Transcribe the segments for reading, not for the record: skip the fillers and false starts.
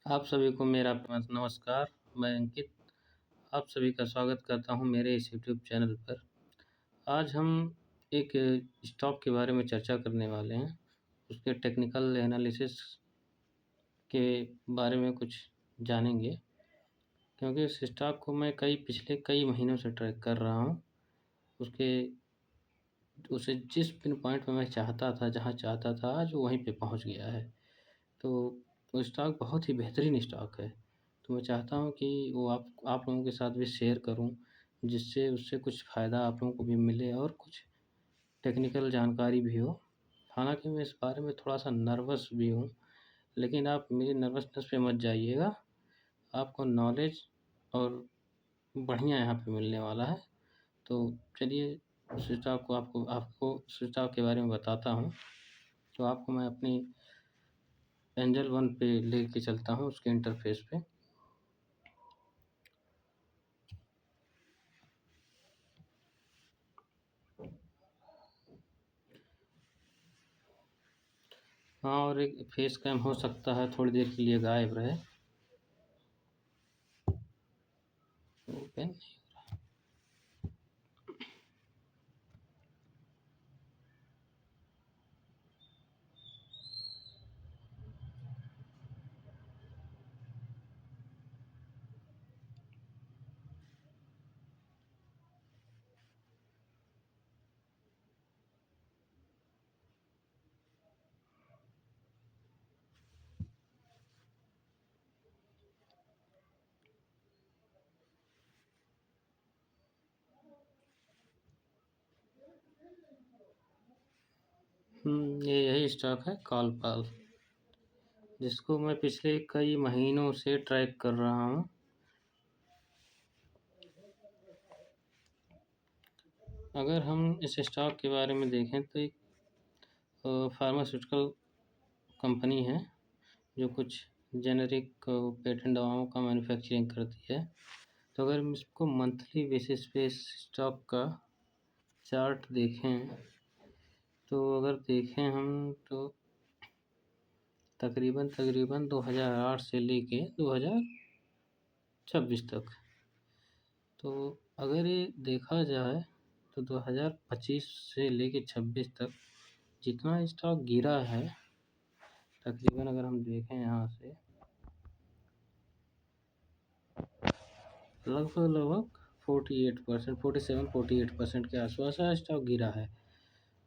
आप सभी को मेरा नमस्कार। मैं अंकित आप सभी का स्वागत करता हूं मेरे इस यूट्यूब चैनल पर। आज हम एक स्टॉक के बारे में चर्चा करने वाले हैं। उसके टेक्निकल एनालिसिस के बारे में कुछ जानेंगे, क्योंकि उस स्टॉक को मैं पिछले कई महीनों से ट्रैक कर रहा हूं। उसके उसे जिस पिन पॉइंट पे मैं चाहता था, जहां चाहता था, आज वो वहीं पे पहुंच गया है। तो वो स्टॉक बहुत ही बेहतरीन स्टॉक है। तो मैं चाहता हूँ कि वो आप लोगों के साथ भी शेयर करूँ, जिससे उससे कुछ फ़ायदा आप लोगों को भी मिले और कुछ टेक्निकल जानकारी भी हो। हालाँकि मैं इस बारे में थोड़ा-सा नर्वस भी हूँ, लेकिन आप मेरी नर्वसनेस पे मत जाइएगा। आपको नॉलेज और बढ़िया यहाँ पे मिलने वाला है। तो चलिए उस स्टॉक को आपको आपको उस स्टॉक के बारे में बताता हूँ। तो आपको मैं अपनी एंजल वन पे लेके चलता हूँ, उसके इंटरफ़ेस पे। हाँ, और एक फेस कैम हो सकता है थोड़ी देर के लिए गायब रहे। ओपन। ये यही स्टॉक है कॉलपाल, जिसको मैं पिछले कई महीनों से ट्रैक कर रहा हूँ। अगर हम इस स्टॉक के बारे में देखें तो एक फार्मास्यूटिकल कंपनी है, जो कुछ जेनेरिक पेटेंट दवाओं का मैन्युफैक्चरिंग करती है। तो अगर हम इसको मंथली बेसिस पे इस स्टॉक का चार्ट देखें, तो अगर देखें हम तो तकरीबन 2008 से लेके 2026 तक। तो अगर ये देखा जाए तो 2025 से लेके 26 तक जितना स्टॉक गिरा है, तकरीबन अगर हम देखें यहाँ से लगभग 47-48% के आसपास स्टॉक गिरा है।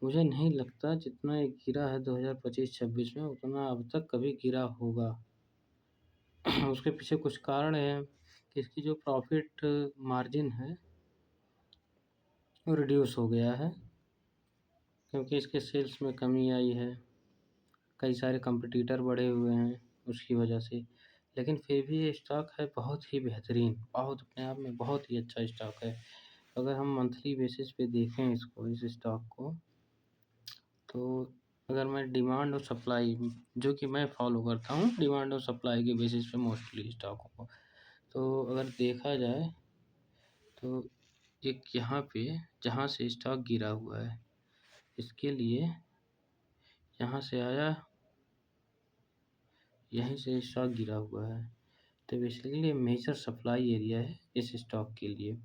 मुझे नहीं लगता जितना ये गिरा है 2025-26 में उतना अब तक कभी गिरा होगा। उसके पीछे कुछ कारण है कि इसकी जो प्रॉफिट मार्जिन है वो रिड्यूस हो गया है, क्योंकि इसके सेल्स में कमी आई है। कई सारे कंपटीटर बढ़े हुए हैं उसकी वजह से। लेकिन फिर भी ये स्टॉक है बहुत ही बेहतरीन, बहुत अपने आप में बहुत ही अच्छा स्टॉक है। अगर हम मंथली बेसिस पे देखें इस स्टॉक को, तो अगर मैं डिमांड और सप्लाई, जो कि मैं फॉलो करता हूँ डिमांड और सप्लाई के बेसिस पे मोस्टली स्टॉकों को, तो अगर देखा जाए तो एक यहाँ पे जहाँ से स्टॉक गिरा हुआ है, इसके लिए यहाँ से आया, यहीं से स्टॉक गिरा हुआ है। तो बेसिकली ये मेजर सप्लाई एरिया है इस स्टॉक के लिए।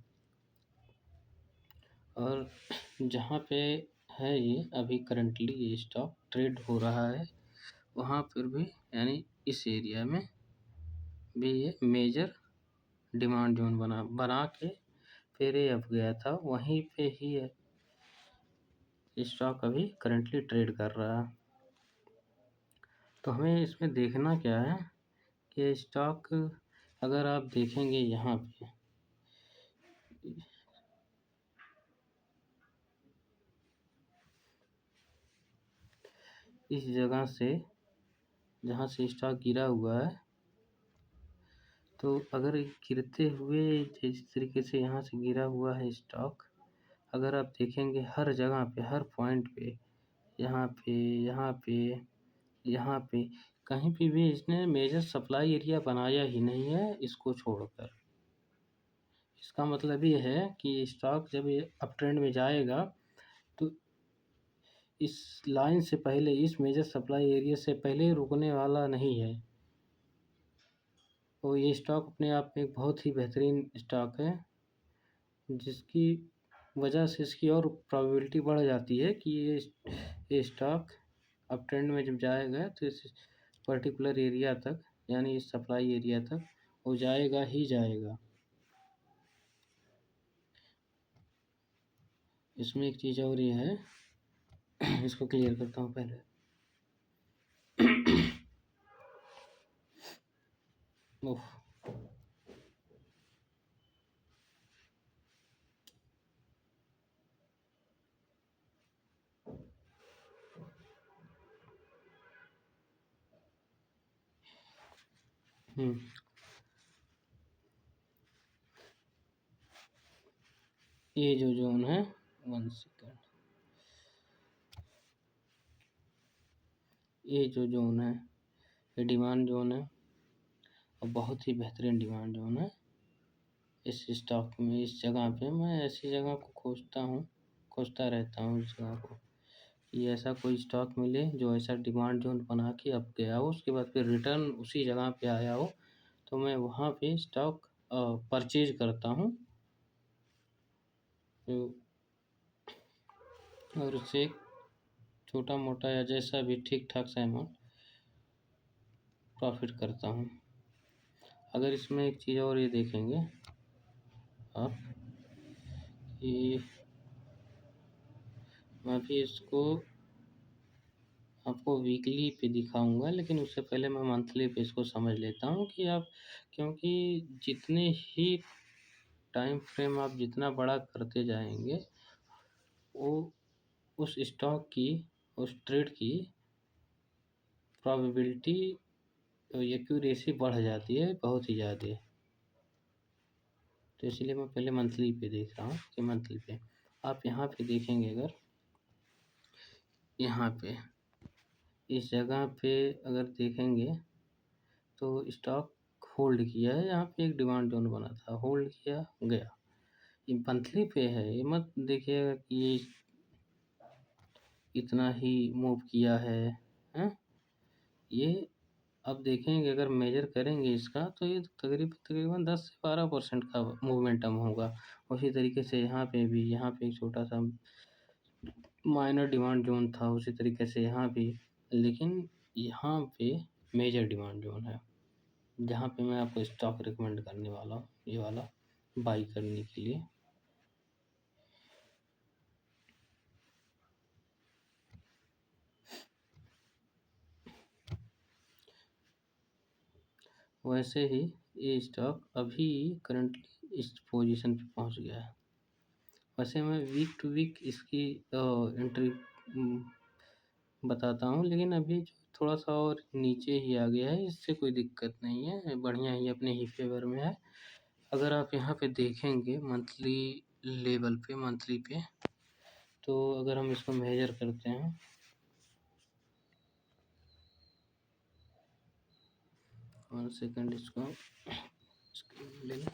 और जहाँ पे है ये अभी करंटली ये स्टॉक ट्रेड हो रहा है, वहाँ पर भी यानी इस एरिया में भी ये मेजर डिमांड जोन बना के फिर ये अब गया था, वहीं पे ही है स्टॉक अभी करंटली ट्रेड कर रहा है। तो हमें इसमें देखना क्या है कि स्टॉक अगर आप देखेंगे यहाँ पे, इस जगह से जहाँ से स्टॉक गिरा हुआ है, तो अगर गिरते हुए जिस तरीके से यहाँ से गिरा हुआ है स्टॉक, अगर आप देखेंगे हर जगह पे, हर पॉइंट पे, यहाँ पे, यहाँ पे, यहाँ पे, कहीं पे भी इसने मेजर सप्लाई एरिया बनाया ही नहीं है इसको छोड़कर। इसका मतलब ये है कि स्टॉक जब ये अप ट्रेंड में जाएगा तो इस लाइन से पहले, इस मेजर सप्लाई एरिया से पहले रुकने वाला नहीं है। तो ये स्टॉक अपने आप में एक बहुत ही बेहतरीन स्टॉक है, जिसकी वजह से इसकी और प्रोबेबिलिटी बढ़ जाती है कि ये स्टॉक अप ट्रेंड में जब जाएगा तो इस पर्टिकुलर एरिया तक, यानी इस सप्लाई एरिया तक वो जाएगा ही जाएगा। इसमें एक चीज़ और ये है, इसको क्लियर करता हूँ पहले। ओह हम्म ये जो जोन है, 1 सेकेंड, ये जो जोन है ये डिमांड जोन है और बहुत ही बेहतरीन डिमांड जोन है। इस स्टॉक में, इस जगह पे मैं ऐसी जगह को खोजता रहता हूँ इस जगह को, कि ऐसा कोई स्टॉक मिले जो ऐसा डिमांड जोन बना के अब गया हो, उसके बाद फिर रिटर्न उसी जगह पे आया हो, तो मैं वहाँ पे स्टॉक परचेज करता हूँ। तो और उससे छोटा मोटा या जैसा भी ठीक ठाक सा अमाउंट प्रॉफिट करता हूँ। अगर इसमें एक चीज़ और ये देखेंगे आप कि मैं भी इसको आपको वीकली पे दिखाऊंगा, लेकिन उससे पहले मैं मंथली पे इसको समझ लेता हूँ कि आप, क्योंकि जितने ही टाइम फ्रेम आप जितना बड़ा करते जाएंगे, वो उस स्टॉक की, उस ट्रेड की प्रोबेबिलिटी एक्यूरेसी बढ़ जाती है बहुत ही ज़्यादा। तो इसलिए मैं पहले मंथली पे देख रहा हूँ कि मंथली पे आप यहाँ पे देखेंगे, अगर यहाँ पे इस जगह पे अगर देखेंगे तो स्टॉक होल्ड किया है, यहाँ पे एक डिमांड जोन बना था, होल्ड किया गया। ये मंथली पे है, ये मत देखिएगा कि ये इतना ही मूव किया है, हैं? ये अब देखेंगे, अगर मेजर करेंगे इसका, तो ये तकरीबन तकरीबन 10 से 12% का मोमेंटम होगा। उसी तरीके से यहाँ पे भी, यहाँ पे एक छोटा सा माइनर डिमांड जोन था, उसी तरीके से यहाँ भी, लेकिन यहाँ पे मेजर डिमांड जोन है, जहाँ पे मैं आपको स्टॉक रिकमेंड करने वाला हूँ, ये वाला बाई करने के लिए। वैसे ही ये स्टॉक अभी करंटली इस पोजीशन पे पहुँच गया है। वैसे मैं वीक टू वीक इसकी एंट्री बताता हूँ, लेकिन अभी थोड़ा सा और नीचे ही आ गया है, इससे कोई दिक्कत नहीं है, बढ़िया ही अपने ही फेवर में है। अगर आप यहाँ पे देखेंगे मंथली लेवल पे, मंथली पे, तो अगर हम इसको मेजर करते हैं, 1 सेकेंड, इसको ले लें।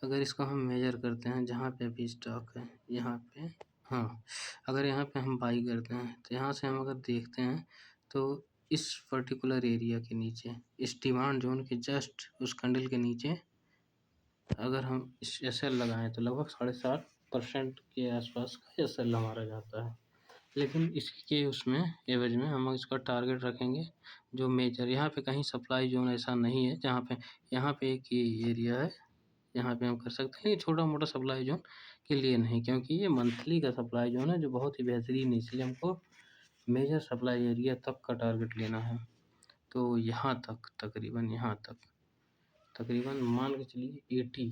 अगर इसको हम मेजर करते हैं, जहाँ पे अभी स्टॉक है यहाँ पे, हाँ, अगर यहाँ पे हम बाई करते हैं तो यहाँ से हम अगर देखते हैं तो इस पर्टिकुलर एरिया के नीचे, इस डिमांड जोन के जस्ट उस कैंडल के नीचे अगर हम इस एसएल लगाएं तो लगभग 7.5% के आसपास का एसएल हमारा जाता है। लेकिन इसके उसमें एवज में हम इसका टारगेट रखेंगे जो मेजर, यहाँ पे कहीं सप्लाई जोन ऐसा नहीं है जहाँ पे, यहाँ पे एक ये एरिया है, यहाँ पे हम कर सकते हैं। ये छोटा मोटा सप्लाई जोन के लिए नहीं, क्योंकि ये मंथली का सप्लाई जोन है जो बहुत ही बेहतरीन है, इसलिए हमको मेजर सप्लाई एरिया तक का टारगेट लेना है। तो यहाँ तक, तकरीबन यहाँ तक, तकरीबन मान के चलिए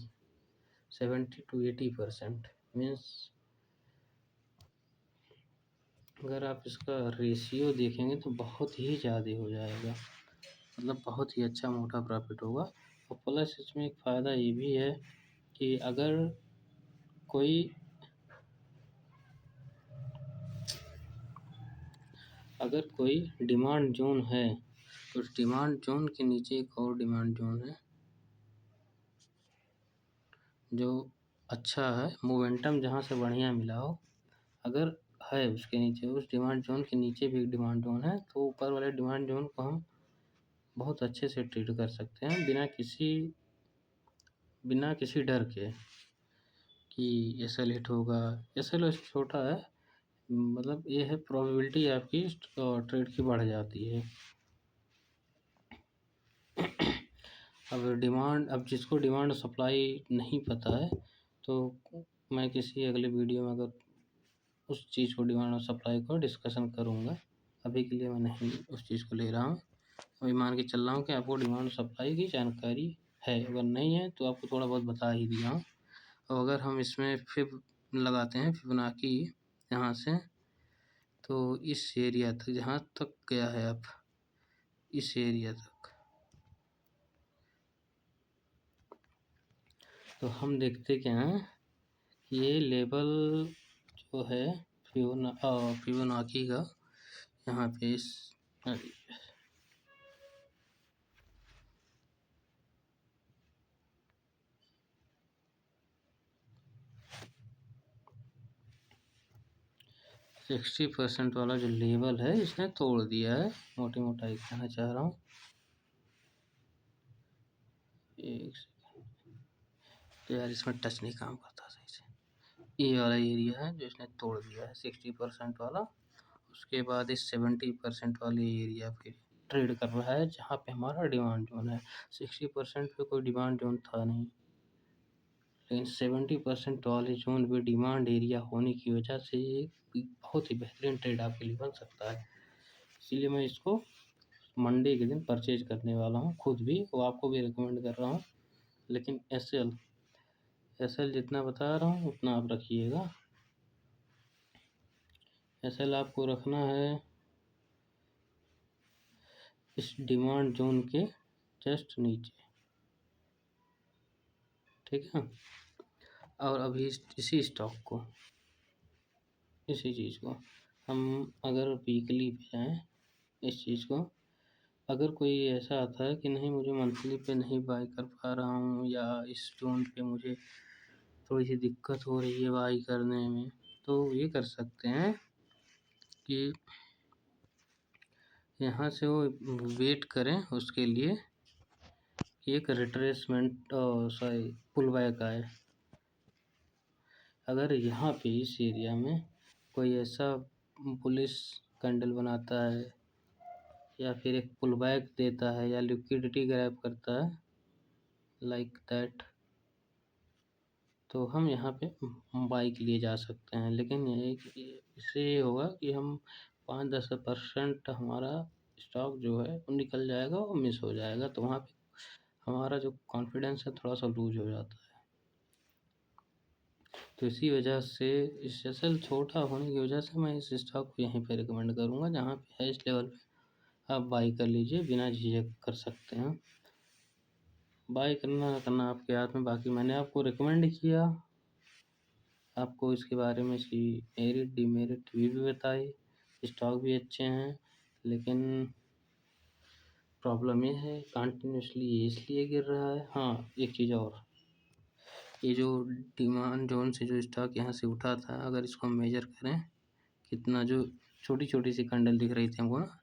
70 to 80% मीन्स, अगर आप इसका रेशियो देखेंगे तो बहुत ही ज़्यादा हो जाएगा, मतलब बहुत ही अच्छा मोटा प्रॉफिट होगा। और प्लस इसमें एक फ़ायदा ये भी है कि कोई अगर कोई डिमांड जोन है तो उस डिमांड जोन के नीचे एक और डिमांड जोन है जो अच्छा है, मोमेंटम जहाँ से बढ़िया मिला हो, अगर है उसके नीचे, उस डिमांड जोन के नीचे भी एक डिमांड जोन है, तो ऊपर वाले डिमांड जोन को हम बहुत अच्छे से ट्रेड कर सकते हैं बिना किसी डर के कि एसएल हिट होगा। एसएल वैसे छोटा है, मतलब ये है प्रोबेबिलिटी आपकी ट्रेड की बढ़ जाती है। अब जिसको डिमांड सप्लाई नहीं पता है तो मैं किसी अगले वीडियो में अगर उस चीज़ को डिमांड और सप्लाई को डिस्कशन करूँगा। अभी के लिए मैं नहीं उस चीज़ को ले रहा हूँ। अभी मान के चल रहा हूँ कि आपको डिमांड और सप्लाई की जानकारी है, अगर नहीं है तो आपको थोड़ा बहुत बता ही दिया हूँ। और अगर हम इसमें फिब लगाते हैं फिबोनाची यहाँ से, तो इस एरिया तक जहाँ तक गया है अब इस एरिया तक, तो हम देखते क्या हैं कि ये लेवल जो है फिबोनाची का यहाँ पे इस 60% वाला जो लेवल है इसने तोड़ दिया है, मोटी मोटाई कहना चाह रहा हूँ। एक सेकंड, तो यार इसमें टच नहीं काम करता सही से। ये वाला एरिया है जो इसने तोड़ दिया है 60% वाला। उसके बाद इस 70% वाले एरिया पे ट्रेड कर रहा है जहाँ पे हमारा डिमांड जोन है। 60% पे कोई डिमांड जोन था नहीं, लेकिन 70% वाले जोन पे डिमांड एरिया होने की वजह से एक बहुत ही बेहतरीन ट्रेड आपके लिए बन सकता है। इसीलिए मैं इसको मंडे के दिन परचेज करने वाला हूँ खुद भी, वो आपको भी रिकमेंड कर रहा हूँ। लेकिन एस एल जितना बता रहा हूँ उतना आप रखिएगा। एस एल आपको रखना है इस डिमांड जोन के जस्ट नीचे, ठीक है। और अभी इसी स्टॉक को, इसी चीज़ को हम अगर वीकली पे जाएँ, इस चीज़ को अगर कोई ऐसा आता है कि नहीं मुझे मंथली पे नहीं बाई कर पा रहा हूँ या इस जोन पे मुझे थोड़ी सी दिक्कत हो रही है बाई करने में, तो ये कर सकते हैं कि यहाँ से वो वेट करें उसके लिए एक रिट्रेसमेंट सॉरी पुल बैक आए। अगर यहाँ पे इस एरिया में कोई ऐसा बुलिश कैंडल बनाता है या फिर एक पुल बैक देता है या लिक्विडिटी ग्रैब करता है लाइक दैट, तो हम यहाँ पे बाई के लिए जा सकते हैं। लेकिन इससे ये होगा कि हम 5-10% हमारा स्टॉक जो है वो निकल जाएगा और मिस हो जाएगा, तो वहाँ पे हमारा जो कॉन्फिडेंस है थोड़ा सा लूज हो जाता है। तो इसी वजह से इस एसएल छोटा होने की वजह से मैं इस स्टॉक को यहीं पे रिकमेंड करूँगा जहाँ पे है इस लेवल पे आप बाई कर लीजिए, बिना झिझक कर सकते हैं। बाई करना आपके हाथ में। बाकी मैंने आपको रिकमेंड किया, आपको इसके बारे में इसकी मेरिट डिमेरिट भी बताई। स्टॉक भी अच्छे हैं, लेकिन प्रॉब्लम ये है कंटिन्यूसली ये इसलिए गिर रहा है। हाँ, एक चीज़ और, ये जो डिमांड जोन से जो स्टॉक यहाँ से उठा था, अगर इसको मेजर करें कितना, जो छोटी छोटी सी कैंडल दिख रही थी हमको ना,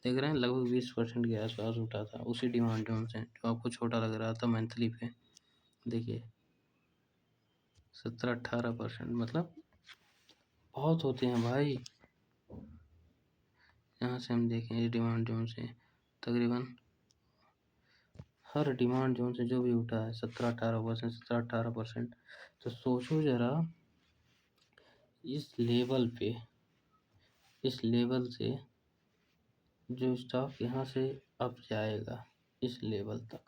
देख रहे हैं लगभग 20% के आसपास उठा था उसी डिमांड जोन से, जो आपको छोटा लग रहा था मंथली पे। देखिए 17-18%, मतलब बहुत होते हैं भाई। यहाँ से हम देखें इस डिमांड जोन से तकरीबन हर डिमांड जोन से जो भी उठा है 17-18%, 17-18%। तो सोचो ज़रा इस लेवल से जो स्टॉक यहाँ से अब जाएगा इस लेवल तक,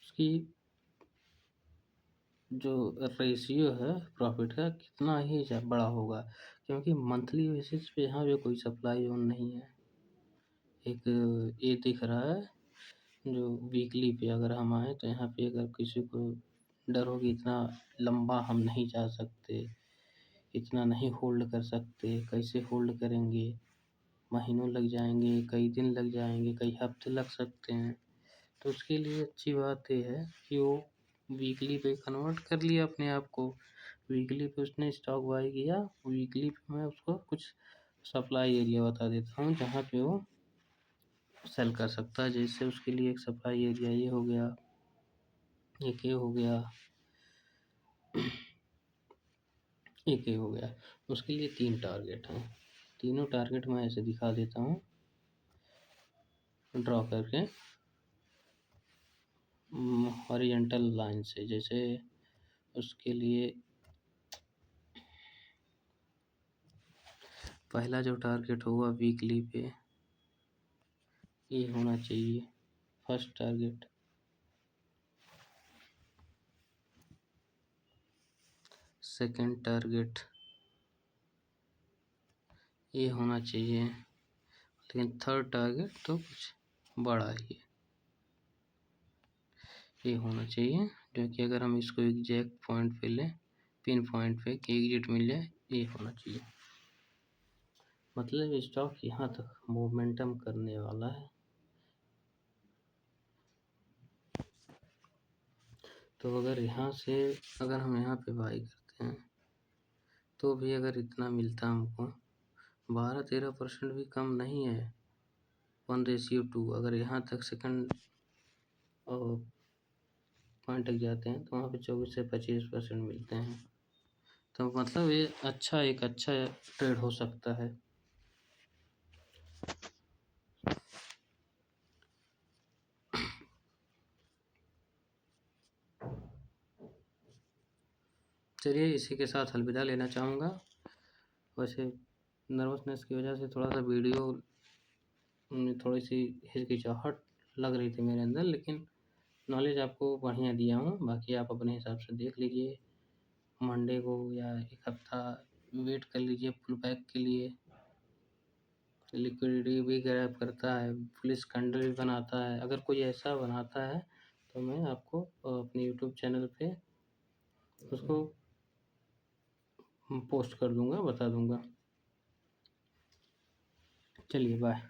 उसकी जो रेशियो है प्रॉफिट का कितना ही बड़ा होगा, क्योंकि मंथली बेसिस पे यहाँ पे कोई सप्लाई जोन नहीं है। एक ये दिख रहा है जो वीकली पे अगर हम आए तो यहाँ पे अगर किसी को डर हो कि इतना लंबा हम नहीं जा सकते, इतना नहीं होल्ड कर सकते, कैसे होल्ड करेंगे, महीनों लग जाएंगे, कई दिन लग जाएंगे, कई हफ्ते लग सकते हैं, तो उसके लिए अच्छी बात ये है कि वो वीकली पे कन्वर्ट कर लिया अपने आप को। वीकली पे उसने स्टॉक बाई किया, वीकली पे मैं उसको कुछ सप्लाई एरिया बता देता हूँ जहाँ पे वो सेल कर सकता है। जैसे उसके लिए एक सप्लाई एरिया ये हो गया, एक ये हो गया, एक ये हो गया। उसके लिए 3 टारगेट हैं। तीनों टारगेट मैं ऐसे दिखा देता हूँ ड्रॉ करके हॉरिजॉन्टल लाइन से। जैसे उसके लिए पहला जो टारगेट होगा वीकली पे ये होना चाहिए फर्स्ट टारगेट। सेकंड टारगेट ये होना चाहिए, लेकिन थर्ड टारगेट तो कुछ बड़ा ही है, ये होना चाहिए। जो कि अगर हम इसको एग्जैक्ट पॉइंट पे लें, पिन पॉइंट पे कि एग्जिट मिल जाए, ये होना चाहिए। मतलब स्टॉक यहाँ तक मोमेंटम करने वाला है। तो अगर यहाँ से अगर हम यहाँ पे बाई करते हैं तो भी अगर इतना मिलता हमको, 12-13% भी कम नहीं है। 1:2 अगर यहाँ तक सेकंड पॉइंट तक जाते हैं तो वहाँ पे 24 से 25% मिलते हैं। तो मतलब ये एक अच्छा ट्रेड हो सकता है। चलिए इसी के साथ अलविदा लेना चाहूँगा। वैसे नर्वसनेस की वजह से थोड़ा सा वीडियो में थोड़ी सी हिचकिचाहट लग रही थी मेरे अंदर, लेकिन नॉलेज आपको बढ़िया दिया हूँ। बाकी आप अपने हिसाब से देख लीजिए। मंडे को या एक हफ्ता वेट कर लीजिए पुल बैक के लिए। लिक्विडिटी भी ग्रैब करता है, पुलिस कैंडल भी बनाता है। अगर कोई ऐसा बनाता है तो मैं आपको अपने यूट्यूब चैनल पे उसको पोस्ट कर दूंगा, बता दूंगा। चलिए बाय।